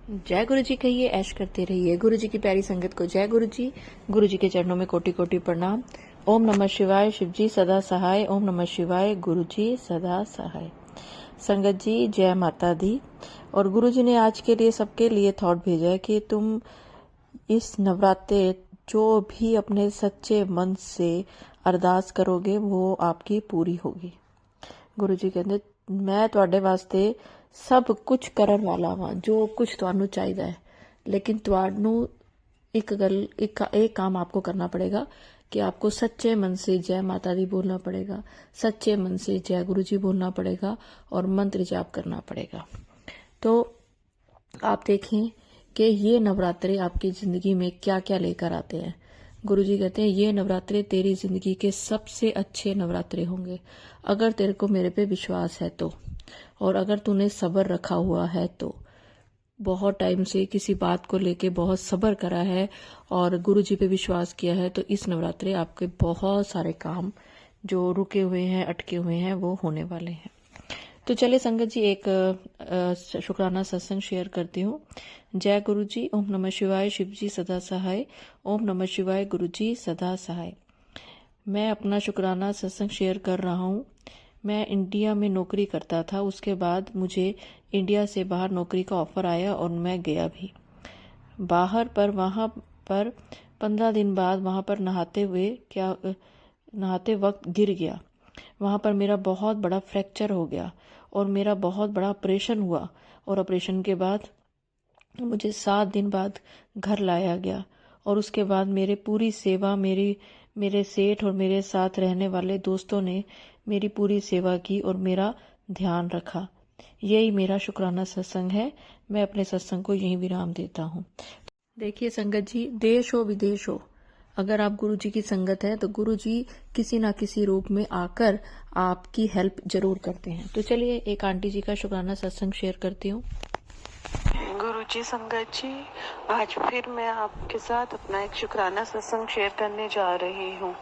जय गुरु जी कहिए, ऐश करते रहिए। गुरु जी की प्यारी संगत को जय गुरु जी। गुरु जी के चरणों में कोटि कोटि प्रणाम। ओम नमः शिवाय, शिव जी सदा सहाय। ओम नमः शिवाय, गुरु जी सदा सहाय। संगत जी जय माता दी। और गुरु जी ने आज के लिए सबके लिए थॉट भेजा है कि तुम इस नवरात्रे जो भी अपने सच्चे मन से अरदास करोगे वो आपकी पूरी होगी। गुरु जी कहते मैं तुहाडे वास्ते सब कुछ करन वाला वां, जो कुछ तुहानू चाहिदा है, लेकिन तुहानू एक काम आपको करना पड़ेगा कि आपको सच्चे मन से जय माता दी बोलना पड़ेगा, सच्चे मन से जय गुरु जी बोलना पड़ेगा और मंत्र जाप करना पड़ेगा। तो आप देखें कि ये नवरात्रे आपकी जिंदगी में क्या क्या लेकर आते हैं। गुरु जी कहते हैं ये नवरात्रे तेरी जिंदगी के सबसे अच्छे नवरात्रे होंगे, अगर तेरे को मेरे पे विश्वास है तो, और अगर तूने सब्र रखा हुआ है तो। बहुत टाइम से किसी बात को लेके बहुत सब्र करा है और गुरु जी पे विश्वास किया है, तो इस नवरात्रे आपके बहुत सारे काम जो रुके हुए हैं, अटके हुए हैं, वो होने वाले हैं। तो चले संगत जी, एक शुक्राना सत्संग शेयर करती हूँ। जय गुरु जी। ओम नमः शिवाय, शिव जी सदा सहाय। ओम नमः शिवाय, गुरु जी सदा सहाय। मैं अपना शुक्राना सत्संग शेयर कर रहा हूँ। मैं इंडिया में नौकरी करता था, उसके बाद मुझे इंडिया से बाहर नौकरी का ऑफर आया और मैं गया भी बाहर, पर वहाँ पर 15 दिन बाद वहाँ पर नहाते वक्त गिर गया। वहाँ पर मेरा बहुत बड़ा फ्रैक्चर हो गया और मेरा बहुत बड़ा ऑपरेशन हुआ, और ऑपरेशन के बाद मुझे 7 दिन बाद घर लाया गया। और उसके बाद मेरे पूरी सेवा मेरे सेठ और मेरे साथ रहने वाले दोस्तों ने मेरी पूरी सेवा की और मेरा ध्यान रखा। यही मेरा शुक्राना सत्संग है। मैं अपने सत्संग को यहीं विराम देता हूँ। देखिए संगत जी, देश हो विदेश हो, अगर आप गुरु जी की संगत है तो गुरु जी किसी ना किसी रूप में आकर आपकी हेल्प जरूर करते हैं। तो चलिए एक आंटी जी का शुक्राना सत्संग शेयर करती हूँ। गुरु जी संगत जी, आज फिर मैं आपके साथ अपना एक शुक्राना सत्संग शेयर करने जा रही हूँ।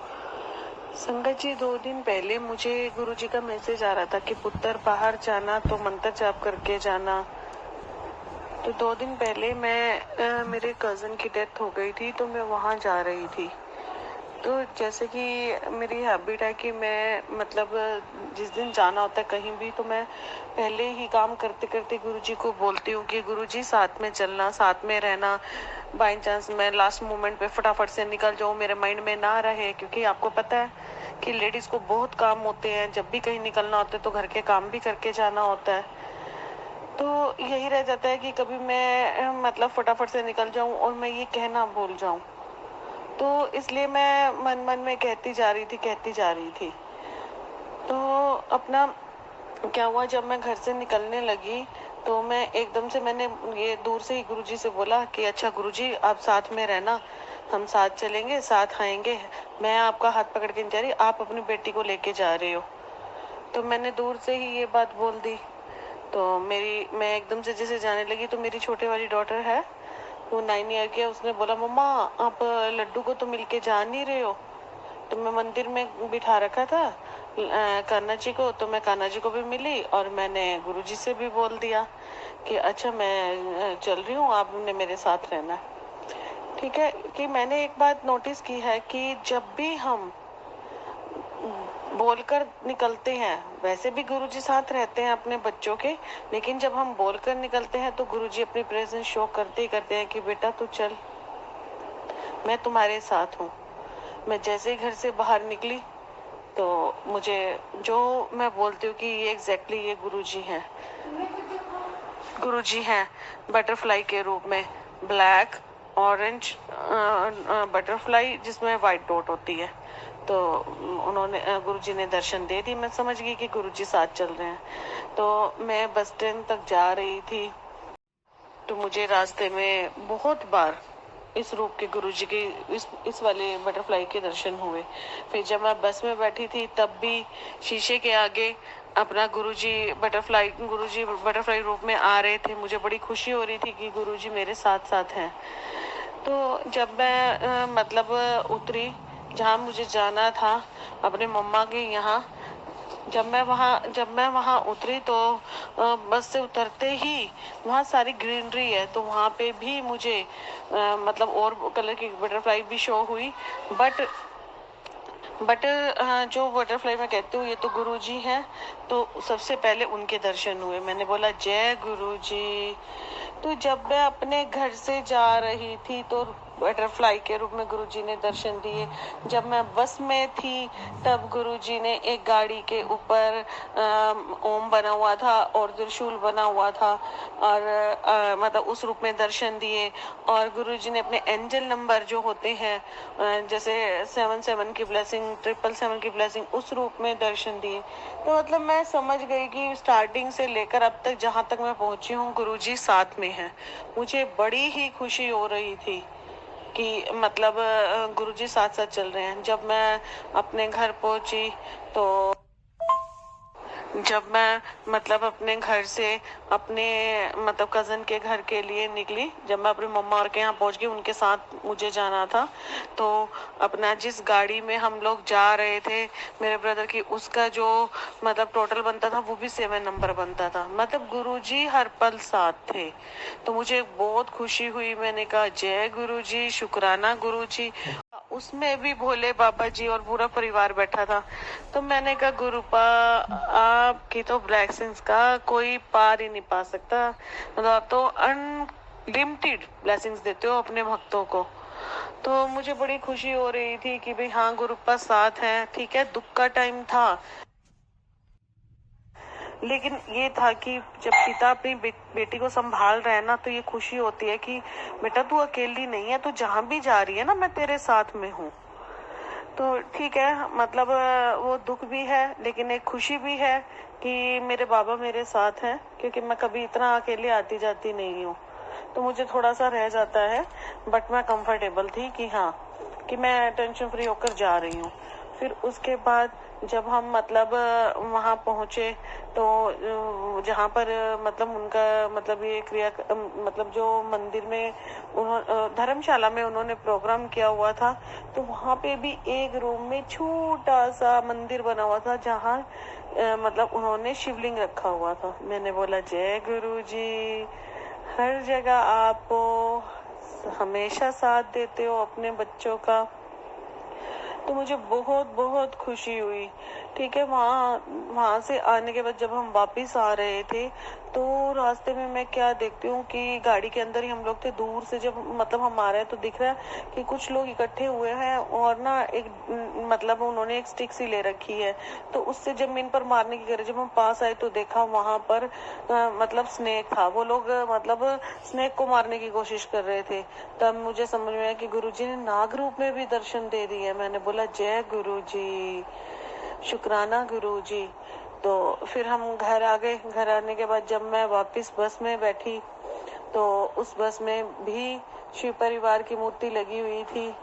संगत जी, 2 दिन पहले मुझे गुरु जी का मैसेज आ रहा था कि पुत्र बाहर जाना तो मंत्र जाप करके जाना। तो 2 दिन पहले मेरे कजन की डेथ हो गई थी, तो मैं वहाँ जा रही थी। तो जैसे कि मेरी हैबिट है कि मैं मतलब जिस दिन जाना होता है कहीं भी, तो मैं पहले ही काम करते करते गुरुजी को बोलती हूँ कि गुरुजी साथ में चलना, साथ में रहना। बाई चांस मैं लास्ट मोमेंट पे फटाफट से निकल जाऊँ, मेरे माइंड में ना रहे, क्योंकि आपको पता है कि लेडीज को बहुत काम होते हैं। जब भी कहीं निकलना होता है तो घर के काम भी करके जाना होता है। तो यही रह जाता है कि कभी मैं मतलब फटाफट से निकल जाऊं और मैं ये कहना भूल जाऊं। तो इसलिए मैं मन मन में कहती जा रही थी। तो अपना क्या हुआ, जब मैं घर से निकलने लगी तो मैं एकदम से मैंने ये दूर से ही गुरुजी से बोला कि अच्छा गुरुजी, आप साथ में रहना, हम साथ चलेंगे, साथ आएंगे। मैं आपका हाथ पकड़ के नहीं जा रही, आप अपनी बेटी को लेके जा रहे हो। तो मैंने दूर से ही ये बात बोल दी। तो मैं एकदम से जैसे जाने लगी तो मेरी छोटे वाली डॉटर है, वो 9 ईयर की है, उसने बोला मम्मा आप लड्डू को तो मिलके जा नहीं रहे हो। तो मैं मंदिर में बिठा रखा था कान्हा जी को, तो मैं कान्हा जी को भी मिली और मैंने गुरुजी से भी बोल दिया कि अच्छा मैं चल रही हूँ, आपने मेरे साथ रहना। ठीक है। कि मैंने एक बात नोटिस की है कि जब भी हम बोलकर निकलते हैं, वैसे भी गुरुजी साथ रहते हैं अपने बच्चों के, लेकिन जब हम बोलकर निकलते हैं तो गुरुजी अपनी प्रेजेंस शो करते ही करते हैं कि बेटा तू चल, मैं तुम्हारे साथ हूँ। मैं जैसे ही घर से बाहर निकली तो मुझे जो मैं बोलती हूँ कि ये एग्जैक्टली ये गुरुजी हैं बटरफ्लाई के रूप में, ब्लैक ऑरेंज बटरफ्लाई जिसमें व्हाइट डॉट होती है। तो उन्होंने गुरुजी ने दर्शन दे दी। मैं समझ गई कि गुरुजी साथ चल रहे हैं। तो मैं बस स्टैंड तक जा रही थी तो मुझे रास्ते में बहुत बार इस रूप के गुरुजी के इस वाले बटरफ्लाई के दर्शन हुए। फिर जब मैं बस में बैठी थी तब भी शीशे के आगे अपना गुरुजी बटरफ्लाई रूप में आ रहे थे। मुझे बड़ी खुशी हो रही थी कि गुरुजी मेरे साथ साथ हैं। तो जब मैं मतलब उतरी जहाँ मुझे जाना था अपने मम्मा के यहाँ, जब मैं वहाँ उतरी तो बस से उतरते ही वहाँ सारी ग्रीनरी है, तो वहाँ पे भी मुझे मतलब और कलर की बटरफ्लाई भी शो हुई। बट जो बटरफ्लाई मैं कहती हूँ ये तो गुरुजी हैं, तो सबसे पहले उनके दर्शन हुए। मैंने बोला जय गुरुजी। तो जब मैं अपने घर से जा रही थी तो बटरफ्लाई के रूप में गुरुजी ने दर्शन दिए। जब मैं बस में थी तब गुरुजी ने एक गाड़ी के ऊपर ओम बना हुआ था और त्रिशूल बना हुआ था, और मतलब उस रूप में दर्शन दिए। और गुरुजी ने अपने एंजल नंबर जो होते हैं जैसे 77 की ब्लेसिंग, 777 की ब्लेसिंग, उस रूप में दर्शन दिए। तो मतलब मैं समझ गई कि स्टार्टिंग से लेकर अब तक जहाँ तक मैं पहुंची हूँ गुरुजी साथ में हैं। मुझे बड़ी ही खुशी हो रही थी कि मतलब गुरुजी साथ साथ चल रहे हैं। जब मैं अपने घर पहुंची तो जब मैं मतलब अपने घर से अपने मतलब कज़न के घर के लिए निकली, जब मैं अपनी मम्मा और के यहाँ पहुंच गई, उनके साथ मुझे जाना था, तो अपना जिस गाड़ी में हम लोग जा रहे थे मेरे ब्रदर की, उसका जो मतलब टोटल बनता था वो भी 7 नंबर बनता था। मतलब गुरुजी हर पल साथ थे, तो मुझे बहुत खुशी हुई। मैंने कहा जय गुरुजी, शुक्राना गुरुजी। उसमें भी भोले बाबा जी और पूरा परिवार बैठा था। तो मैंने कहा गुरुपा, आपकी तो ब्लेसिंग्स का कोई पार ही नहीं पा सकता। मतलब आप तो अनलिमिटेड ब्लेसिंग्स देते हो अपने भक्तों को। तो मुझे बड़ी खुशी हो रही थी कि भाई हाँ गुरुपा साथ है। ठीक है, दुख का टाइम था, लेकिन ये था कि जब पिता अपनी बेटी को संभाल रहे हैं ना, तो ये खुशी होती है कि बेटा तू अकेली नहीं है, तू जहां भी जा रही है ना मैं तेरे साथ में हूँ। तो ठीक है, मतलब वो दुख भी है लेकिन एक खुशी भी है कि मेरे बाबा मेरे साथ हैं, क्योंकि मैं कभी इतना अकेले आती जाती नहीं हूँ। तो मुझे थोड़ा सा रह जाता है, बट मैं कंफर्टेबल थी कि हाँ कि मैं टेंशन फ्री होकर जा रही हूँ। फिर उसके बाद जब हम मतलब वहाँ पहुँचे तो जहाँ पर मतलब उनका मतलब ये क्रिया मतलब जो मंदिर में धर्मशाला में उन्होंने प्रोग्राम किया हुआ था, तो वहाँ पे भी एक रूम में छोटा सा मंदिर बना हुआ था जहाँ मतलब उन्होंने शिवलिंग रखा हुआ था। मैंने बोला जय गुरु जी, हर जगह आप हमेशा साथ देते हो अपने बच्चों का। तो मुझे बहुत बहुत खुशी हुई। ठीक है, वहाँ से आने के बाद जब हम वापस आ रहे थे तो रास्ते में मैं क्या देखती हूँ कि गाड़ी के अंदर ही हम लोग थे। दूर से जब मतलब हम आ रहे हैं तो दिख रहा है कि कुछ लोग इकट्ठे हुए हैं और ना एक मतलब उन्होंने एक स्टिक सी ले रखी है, तो उससे जमीन पर मारने की करे। जब हम पास आए तो देखा वहां पर मतलब स्नेक था। वो लोग मतलब स्नेक को मारने की कोशिश कर रहे थे। तब मुझे समझ में आया कि गुरुजी ने नाग रूप में भी दर्शन दे दिए। मैंने बोला जय गुरुजी, शुक्राना गुरुजी। तो फिर हम घर आ गए। घर आने के बाद जब मैं वापस बस में बैठी तो उस बस में भी शिव परिवार की मूर्ति लगी हुई थी।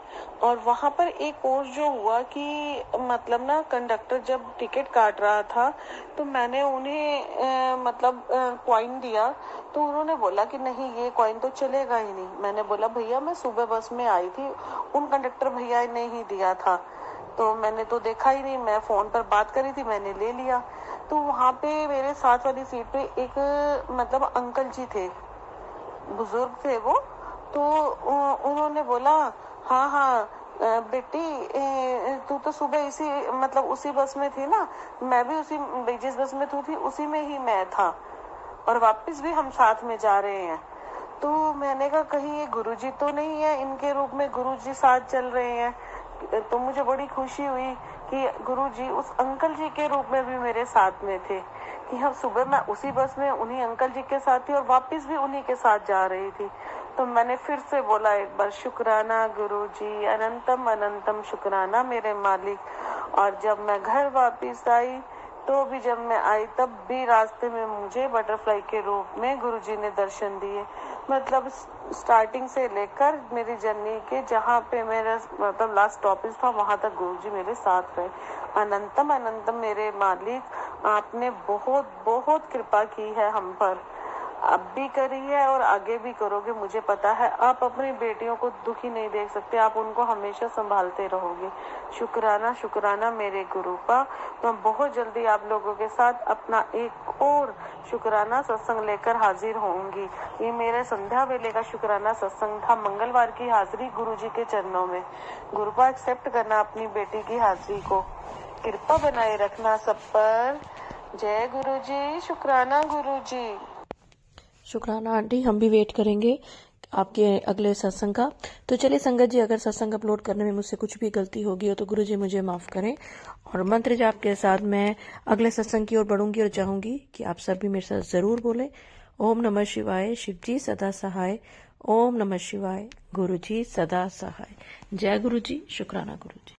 और वहां पर एक और जो हुआ कि मतलब ना कंडक्टर जब टिकट काट रहा था तो मैंने उन्हें मतलब कॉइन दिया, तो उन्होंने बोला कि नहीं ये कॉइन तो चलेगा ही नहीं। मैंने बोला भैया मैं सुबह बस में आई थी, उन कंडक्टर भैया ने ही दिया था, तो मैंने तो देखा ही नहीं, मैं फोन पर बात करी थी, मैंने ले लिया। तो वहां पे मेरे साथ वाली सीट पे एक मतलब अंकल जी थे, बुजुर्ग थे वो। तो उन्होंने बोला हाँ हाँ बेटी तू तो सुबह इसी मतलब उसी बस में थी ना, मैं भी उसी जिस बस में तू थी उसी में ही मैं था, और वापस भी हम साथ में जा रहे हैं। तो मैंने कहा कहीं ये गुरुजी तो नहीं है, इनके रूप में गुरुजी साथ चल रहे हैं। तो मुझे बड़ी खुशी हुई कि गुरुजी उस अंकल जी के रूप में भी मेरे साथ में थे, कि हम सुबह मैं उसी बस में उन्हीं अंकल जी के साथ थी और वापस भी उन्हीं के साथ जा रही थी। तो मैंने फिर से बोला एक बार शुक्राना गुरुजी, अनंतम अनंतम शुक्राना मेरे मालिक। और जब मैं घर वापस आई तो भी जब मैं आई तब भी रास्ते में मुझे बटरफ्लाई के रूप में गुरुजी ने दर्शन दिए। मतलब स्टार्टिंग से लेकर मेरी जर्नी के जहाँ पे मेरा मतलब लास्ट स्टॉपेज था वहां तक गुरुजी मेरे साथ रहे। अनंतम अनंतम मेरे मालिक, आपने बहुत बहुत कृपा की है हम पर। अब भी करी है और आगे भी करोगे, मुझे पता है। आप अपनी बेटियों को दुखी नहीं देख सकते, आप उनको हमेशा संभालते रहोगे। शुक्राना शुक्राना मेरे गुरु का। मैं बहुत जल्दी आप लोगों के साथ अपना एक और शुक्राना सत्संग लेकर हाजिर होंगी। ये मेरे संध्या वेले का शुक्राना सत्संग था, मंगलवार की हाजिरी गुरु जी के चरणों में। गुरुपा एक्सेप्ट करना अपनी बेटी की हाजिरी को, कृपा बनाए रखना सब पर। जय गुरु जी, शुक्राना गुरु जी। शुक्राना आंटी, हम भी वेट करेंगे आपके अगले सत्संग का। तो चलिए संगत जी, अगर सत्संग अपलोड करने में मुझसे कुछ भी गलती होगी हो तो गुरु जी मुझे माफ करें। और मंत्र जाप के साथ मैं अगले सत्संग की ओर बढ़ूंगी और चाहूंगी कि आप सब भी मेरे साथ जरूर बोले, ओम नमः शिवाय, शिव जी सदा सहाय। ओम नमः शिवाय, गुरु जी सदा सहाय। जय गुरु जी, शुक्राना गुरु जी।